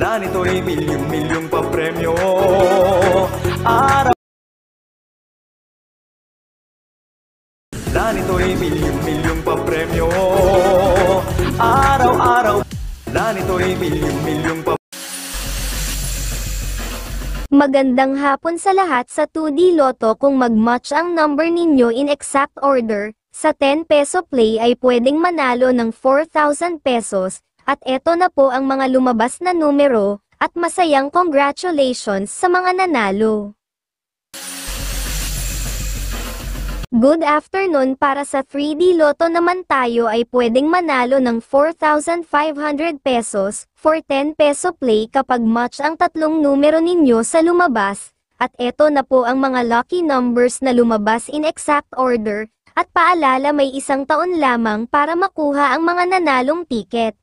na nito'y milyong-milyong papremyo. Araw na nito'y milyong-milyong papremyo. Araw-araw na nito'y milyong-milyong papremyo. Magandang hapon sa lahat. Sa 2D Lotto, kung mag-match ang number ninyo in exact order, sa 10 peso play ay pwedeng manalo ng 4,000 pesos, at eto na po ang mga lumabas na numero, at masayang congratulations sa mga nanalo. Good afternoon. Para sa 3D Lotto naman tayo ay pwedeng manalo ng 4,500 pesos for 10 peso play kapag match ang tatlong numero ninyo sa lumabas, at eto na po ang mga lucky numbers na lumabas in exact order, at paalala may isang taon lamang para makuha ang mga nanalong tiket.